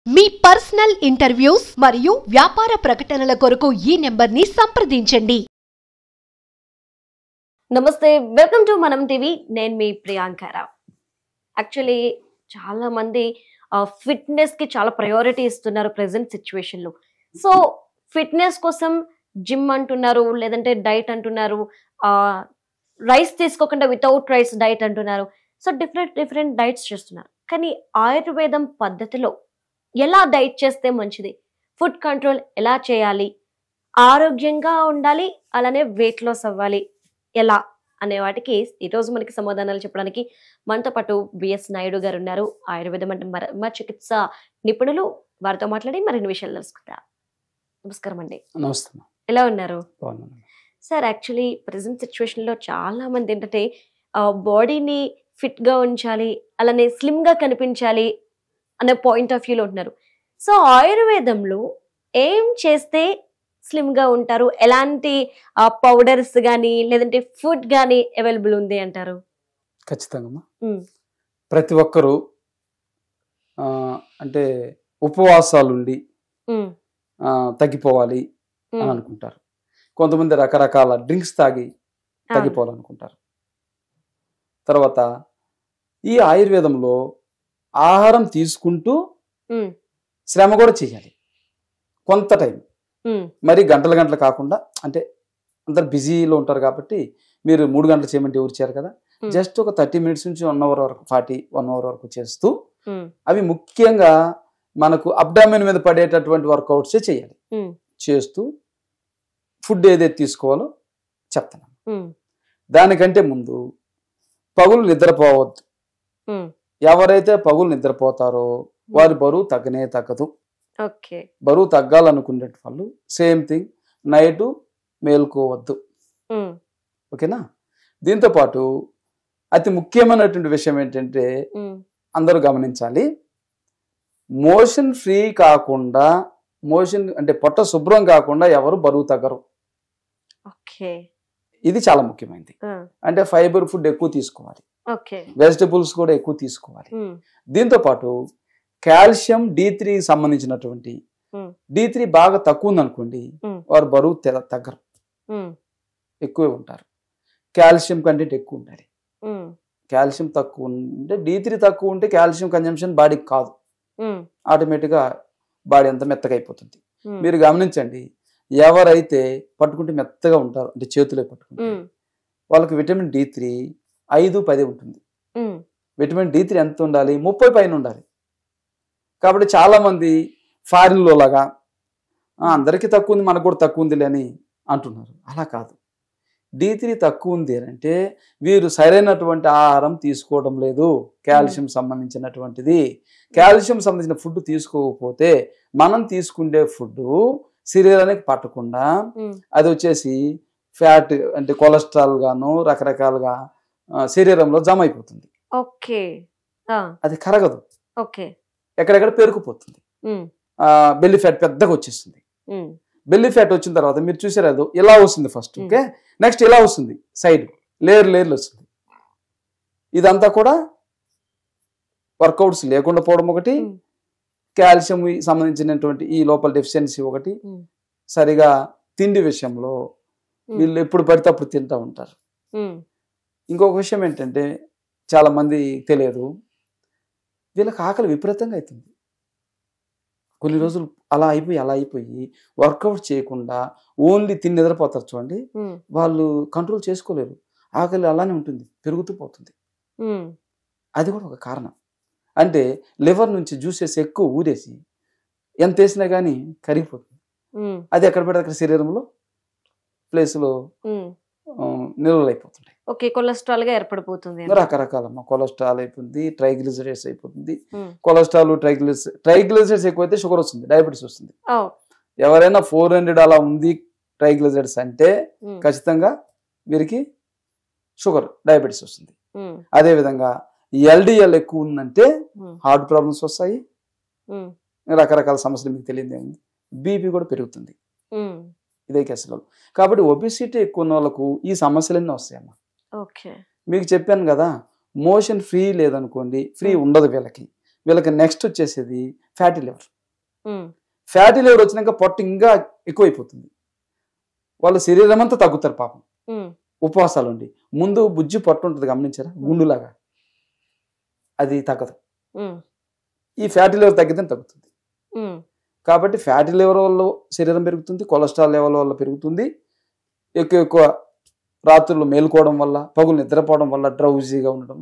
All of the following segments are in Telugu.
మీ పర్సనల్ ఇంటర్వ్యూస్ మరియు వ్యాపార ప్రకటనల కొరకు ఈ నెంబర్ని సంప్రదించండి. నమస్తే, వెల్కమ్ టు మనం టీవీ. నేను మీ ప్రియాంకారావు. యాక్చువల్లీ చాలా మంది ఫిట్నెస్ కి చాలా ప్రయారిటీ ఇస్తున్నారు ప్రెసెంట్ సిచ్యువేషన్ లో. సో ఫిట్నెస్ కోసం జిమ్ అంటున్నారు, లేదంటే డైట్ అంటున్నారు, రైస్ తీసుకోకుండా వితౌట్ రైస్ డైట్ అంటున్నారు. సో డిఫరెంట్ డైట్స్ చేస్తున్నారు. కానీ ఆయుర్వేదం పద్ధతిలో ఎలా డైట్ చేస్తే మంచిది, ఫుడ్ కంట్రోల్ ఎలా చేయాలి, ఆరోగ్యంగా ఉండాలి, అలానే వెయిట్ లాస్ అవ్వాలి ఎలా అనే వాటికి ఈరోజు మనకి సమాధానాలు చెప్పడానికి మనతో పాటు బిఎస్ నాయుడు గారు ఉన్నారు. ఆయుర్వేదం అంటే మరమ్మ చికిత్స నిపుణులు. వారితో మాట్లాడి మరిన్ని విషయాలు తెలుసుకుందాం. నమస్కారం అండి. నమస్తే. ఎలా ఉన్నారు సార్? యాక్చువల్లీ ప్రజెంట్ సిచ్యువేషన్ లో చాలా మంది ఏంటంటే బాడీని ఫిట్ గా ఉంచాలి, అలానే స్లిమ్ గా కనిపించాలి అనే పాయింట్ ఆఫ్ వ్యూలో ఉంటున్నారు. సో ఆయుర్వేదంలో ఏం చేస్తే స్లిమ్ గా ఉంటారు, ఎలాంటి పౌడర్స్ కానీ లేదంటే ఫుడ్ కానీ అవైలబుల్ ఉంది అంటారు? ఖచ్చితంగా ప్రతి ఒక్కరూ అంటే ఉపవాసాలుండి తగ్గిపోవాలి అని అనుకుంటారు. కొంతమంది రకరకాల డ్రింక్స్ తాగి తగ్గిపోవాలనుకుంటారు. తర్వాత ఈ ఆయుర్వేదంలో ఆహారం తీసుకుంటూ శ్రమ కూడా చేయాలి కొంత టైం. మరి గంటలు కాకుండా, అంటే అందరు బిజీలో ఉంటారు కాబట్టి మీరు 3 గంటలు చేయమంటే ఎవరు చేయరు కదా. జస్ట్ ఒక 30 మినిట్స్ నుంచి 1 అవర్ వరకు 1 అవర్ వరకు చేస్తూ, అవి ముఖ్యంగా మనకు అబ్డామిన్ మీద పడేటటువంటి వర్కౌట్సే చేయాలి. చేస్తూ ఫుడ్ ఏదైతే తీసుకోవాలో చెప్తాను. దానికంటే ముందు పగులు నిద్రపోవద్దు. ఎవరైతే పగులు నిద్రపోతారో వారి బరువు తగ్గనే తగ్గదు. బరువు తగ్గాలనుకునే వాళ్ళు సేమ్ థింగ్, నైట్ మేల్కోవద్దు. ఓకేనా? దీంతో పాటు అతి ముఖ్యమైనటువంటి విషయం ఏంటంటే అందరూ గమనించాలి, మోషన్ ఫ్రీ కాకుండా, మోషన్ అంటే పొట్ట శుభ్రం కాకుండా ఎవరు బరువు తగ్గరు. ఇది చాలా ముఖ్యమైనది. అంటే ఫైబర్ ఫుడ్ ఎక్కువ తీసుకోవాలి, వెజిటబుల్స్ కూడా ఎక్కువ తీసుకోవాలి. దీంతో పాటు కాల్షియం D3 సంబంధించినటువంటి D3 బాగా తక్కువ ఉందనుకోండి, వారు బరువు తగ్గరు, ఎక్కువే ఉంటారు. కాల్షియం కంటెంట్ ఎక్కువ ఉండాలి. కాల్షియం తక్కువ ఉంటే, D3 తక్కువ ఉంటే కాల్షియం కన్జంప్షన్ బాడీకి కాదు, ఆటోమేటిక్గా బాడీ అంతా మెత్తగా అయిపోతుంది. మీరు గమనించండి, ఎవరైతే పట్టుకుంటే మెత్తగా ఉంటారో, అంటే చేతులే పట్టుకుంటే, వాళ్ళకి విటమిన్ D3 5-10 ఉంటుంది. విటమిన్ D3 ఎంత ఉండాలి? 30 పైన ఉండాలి. కాబట్టి చాలా మంది ఫారిన్లో లాగా అందరికీ తక్కువ ఉంది, మనకు కూడా తక్కువ ఉందిలే అని అంటున్నారు. అలా కాదు. D3 తక్కువ ఉంది అంటే వీరు సరైనటువంటి ఆహారం తీసుకోవడం లేదు, కాల్షియం సంబంధించినటువంటిది. కాల్షియం సంబంధించిన ఫుడ్ తీసుకోకపోతే మనం తీసుకునే ఫుడ్ శరీరానికి పట్టకుండా అది వచ్చేసి ఫ్యాట్, అంటే కొలెస్ట్రాల్ గాను రకరకాలుగా శరీరంలో జమ అయిపోతుంది. అది కరగదు, ఎక్కడెక్కడ పేరుకుపోతుంది. బెల్లి ఫ్యాట్ పెద్దగా వచ్చేస్తుంది. బెల్లి ఫ్యాట్ వచ్చిన తర్వాత మీరు చూసారు, అది ఇలా వస్తుంది ఫస్ట్. ఓకే, నెక్స్ట్ ఇలా వస్తుంది, సైడ్ లేయర్లు వస్తుంది. ఇదంతా కూడా వర్కౌట్స్ లేకుండా పోవడం ఒకటి, కాల్షియం సంబంధించినటువంటి ఈ లోపల డెఫిషియన్సీ ఒకటి, సరిగా తిండి విషయంలో వీళ్ళు ఎప్పుడు పడితే అప్పుడు తింటూ ఉంటారు. ఇంకొక విషయం ఏంటంటే చాలా మంది తెలియదు, వీళ్ళకి ఆకలి విపరీతంగా అవుతుంది. కొన్ని రోజులు అలా అయిపోయి వర్కౌట్ చేయకుండా ఓన్లీ తిని నిద్రపోతారు చూడండి, వాళ్ళు కంట్రోల్ చేసుకోలేరు. ఆకలి అలానే ఉంటుంది, పెరుగుతూ పోతుంది. అది కూడా ఒక కారణం. అంటే లివర్ నుంచి జ్యూసెస్ ఎక్కువ ఊరేసి ఎంత వేసినా కానీ కరిగిపోతుంది. అది ఎక్కడ పెడితే అక్కడ శరీరంలో ప్లేస్లో నిల్వలు అయిపోతుంటాయి. కొలెస్ట్రాల్ గా ఏర్పడిపోతుంది. రకరకాలమ్మా, కొలెస్ట్రాల్ అయిపోతుంది, ట్రైగ్లిజరైడ్స్ అయిపోతుంది. కొలెస్ట్రాల్ ట్రైగ్లిజరైడ్స్ ఎక్కువైతే షుగర్ వస్తుంది, డయాబెటీస్ వస్తుంది. ఎవరైనా 400 అలా ఉంది ట్రైగ్లిజరైడ్స్ అంటే ఖచ్చితంగా వీరికి షుగర్, డయాబెటీస్ వస్తుంది. అదే విధంగా LDL ఎక్కువ ఉందంటే హార్ట్ ప్రాబ్లమ్స్ వస్తాయి, రకరకాల సమస్యలు మీకు తెలియదే ఉంది. బీపీ కూడా పెరుగుతుంది ఇదే కేసులో. కాబట్టి ఒబిసిటీ ఎక్కువ ఉన్న వాళ్ళకు ఈ సమస్యలన్నీ వస్తాయమ్మా. మీకు చెప్పాను కదా, మోషన్ ఫ్రీ లేదనుకోండి, ఫ్రీ ఉండదు వీళ్ళకి. నెక్స్ట్ వచ్చేసేది ఫ్యాటీ లివర్. ఫ్యాటీ లివర్ వచ్చినాక పొట్ట ఇంకా ఎక్కువైపోతుంది, వాళ్ళ శరీరం అంతా తగ్గుతారు పాపం. ఉపవాసాలు ఉండి ముందు బుజ్జి పొట్ట ఉంటుంది గమనించారా, గుండులాగా, అది తగ్గదు. ఈ ఫ్యాటీ లివర్ తగ్గితే తగ్గుతుంది. కాబట్టి ఫ్యాటీ లివర్ వల్ల శరీరం పెరుగుతుంది, కొలెస్ట్రాల్ లెవెల్ వల్ల పెరుగుతుంది, ఎక్కువ రాత్రులు మేలుకోవడం వల్ల, పగులు నిద్రపోవడం వల్ల డ్రౌజీగా ఉండడం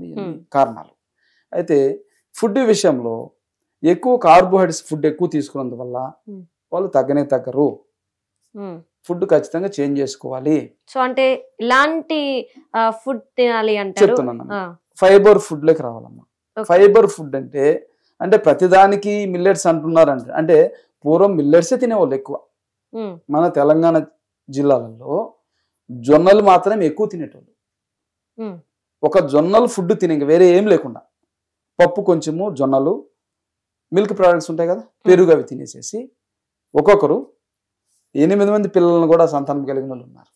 కారణాలు. అయితే ఫుడ్ విషయంలో ఎక్కువ కార్బోహైడ్రేట్స్ ఫుడ్ ఎక్కువ తీసుకున్నందువల్ల వాళ్ళు తగ్గరు. ఫుడ్ ఖచ్చితంగా చేంజ్ చేసుకోవాలి. సో అంటే ఇలాంటి ఫుడ్ తినాలి అంటే చెప్తున్నాను, ఫైబర్ ఫుడ్ లోకి రావాలమ్మా. ఫైబర్ ఫుడ్ అంటే ప్రతిదానికి మిల్లెట్స్ అంటున్నారంటే, అంటే పూర్వం మిల్లెట్సే తినేవాళ్ళు ఎక్కువ. మన తెలంగాణ జిల్లాలలో జొన్నలు మాత్రమే ఎక్కువ తినేటోళ్ళు. ఒక జొన్నలు ఫుడ్ తినే, వేరే ఏం లేకుండా పప్పు కొంచెము, జొన్నలు, మిల్క్ ప్రోడక్ట్స్ ఉంటాయి కదా, పెరుగు, అవి తినేసేసి ఒక్కొక్కరు 8 మంది పిల్లలను కూడా సంతానం కలిగిన వాళ్ళు ఉన్నారు.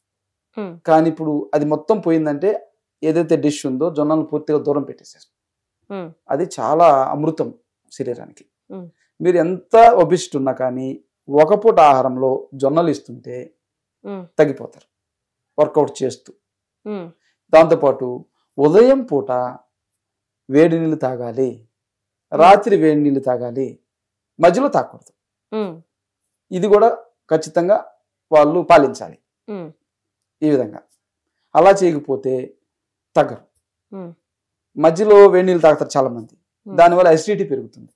కానీ ఇప్పుడు అది మొత్తం పోయిందంటే ఏదైతే డిష్ ఉందో జొన్నలు పూర్తిగా దూరం పెట్టేసారు. అది చాలా అమృతం శరీరానికి. మీరు ఎంత ఒబిసిటీ ఉన్నా కానీ ఒక పూట ఆహారంలో జొన్నలు ఇస్తుంటే తగ్గిపోతారు వర్కౌట్ చేస్తూ. దాంతోపాటు ఉదయం పూట వేడి నీళ్ళు తాగాలి, రాత్రి వేడి నీళ్ళు తాగాలి, మధ్యలో తాగకూడదు. ఇది కూడా ఖచ్చితంగా వాళ్ళు పాలించాలి. ఈ విధంగా అలా చేయకపోతే తగ్గరు. మధ్యలో వేడి నీళ్ళు తాగుతారు చాలా మంది, దానివల్ల అసిడిటీ పెరుగుతుంది.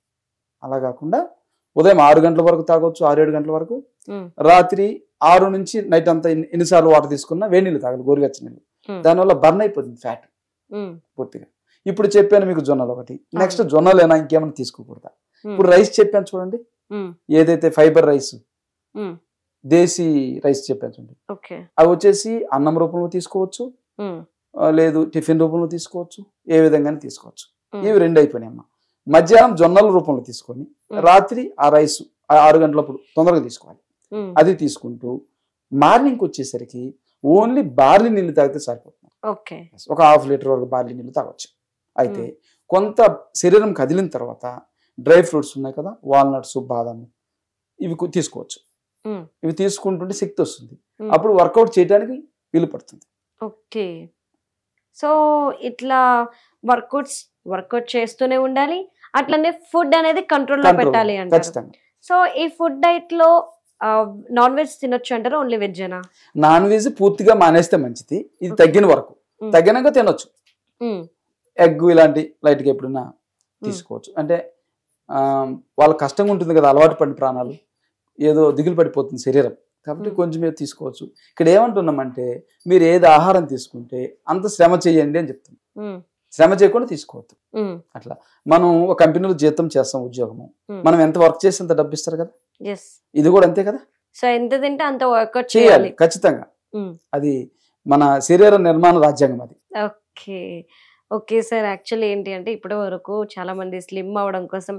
అలా కాకుండా ఉదయం 6 గంటల వరకు తాగొచ్చు, 6-7 గంటల వరకు, రాత్రి 6 నుంచి నైట్ అంతా ఎన్నిసార్లు వాటర్ తీసుకున్నా వేడి నీళ్ళు తాగాలి, గోరువెచ్చని నీళ్ళు. దానివల్ల బర్న్ అయిపోతుంది ఫ్యాట్ పూర్తిగా. ఇప్పుడు చెప్పాను మీకు జొన్నలు ఒకటి, నెక్స్ట్ జొన్నలేనా ఇంకేమైనా తీసుకోకూడదా? ఇప్పుడు రైస్ చెప్పాను చూడండి, ఏదైతే ఫైబర్ రైస్, దేశీ రైస్ చెప్పాను చూడండి, అవి వచ్చేసి అన్నం రూపంలో తీసుకోవచ్చు, లేదు టిఫిన్ రూపంలో తీసుకోవచ్చు, ఏ విధంగానే తీసుకోవచ్చు. ఇవి 2 అయిపోయినాయమ్మా. మధ్యాహ్నం జొన్నల రూపంలో తీసుకొని రాత్రి ఆ రైస్ 6 గంటలప్పుడు తొందరగా తీసుకోవాలి. అది తీసుకుంటూ మార్నింగ్ వచ్చేసరికి ఓన్లీ బార్లీ నీళ్ళు తాగితే సరిపోతుంది. ఒక 1/2 లీటర్ వరకు బార్లీ నీళ్ళు తాగొచ్చు. అయితే కొంత శరీరం కదిలిన తర్వాత డ్రై ఫ్రూట్స్ ఉన్నాయి కదా, వాల్నట్స్, బాదం, ఇవి తీసుకోవచ్చు. ఇవి తీసుకుంటుంటే శక్తి వస్తుంది, అప్పుడు వర్కౌట్ చేయడానికి వీలు పడుతుంది. ఓకే, సో ఇట్లా వర్కౌట్ చేస్తూనే ఉండాలి, అట్లనే ఫుడ్ అనేది కంట్రోల్లో పెట్టాలి అంటారు. సో ఈ ఫుడ్ డైట్ లో నాన్ వెజ్ తినొచ్చు అంటారు, ఓన్లీ వెజ్జేనా? నాన్ వెజ్ పూర్తిగా మానేస్తే మంచిది, ఇది తగ్గిన వరకు. తగ్గినాక తినొచ్చు. ఎగ్ ఇలాంటి లైట్గా ఎప్పుడైనా తీసుకోవచ్చు. అంటే వాళ్ళ కష్టంగా ఉంటుంది కదా, అలవాటు పడిన ప్రాణాలు, ఏదో దిగులు పడిపోతుంది శరీరం, కాబట్టి కొంచెం ఏదో తీసుకోవచ్చు. ఇక్కడ ఏమంటున్నామంటే మీరు ఏది ఆహారం తీసుకుంటే అంత శ్రమ చేయండి అని చెప్తున్నాం. శ్రమ చేయకుండా తీసుకోవద్దు. అట్లా మనం ఒక కంపెనీలో జీతం చేస్తాం, ఉద్యోగము, మనం ఎంత వర్క్ చేస్తే అంత డబ్బు ఇస్తారు కదా, ఇది కూడా అంతే కదా. సో ఎంత తింటే అంత వర్కౌట్ చేయాలి ఖచ్చితంగా. అది మన శరీర నిర్మాణ రాజ్యాంగం అది. ఓకే సార్, యాక్చువల్లీ ఏంటి అంటే ఇప్పటి వరకు చాలా మంది స్లిమ్ అవ్వడం కోసం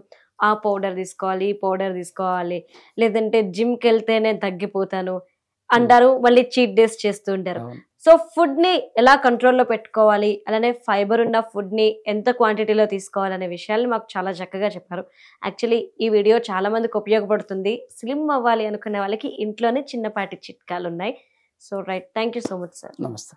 ఆ పౌడర్ తీసుకోవాలి, ఈ పౌడర్ తీసుకోవాలి, లేదంటే జిమ్కి వెళ్తేనే తగ్గిపోతాను అంటారు, మళ్ళీ చీట్ డేస్ చేస్తూ ఉంటారు. సో ఫుడ్ ని ఎలా కంట్రోల్లో పెట్టుకోవాలి, అలానే ఫైబర్ ఉన్న ఫుడ్ ని ఎంత క్వాంటిటీలో తీసుకోవాలనే విషయాలు మాకు చాలా చక్కగా చెప్పారు. యాక్చువల్లీ ఈ వీడియో చాలా మందికి ఉపయోగపడుతుంది. స్లిమ్ అవ్వాలి అనుకునే వాళ్ళకి ఇంట్లోనే చిన్నపాటి చిట్కాలు ఉన్నాయి. So right, thank you so much sir. నమస్తే.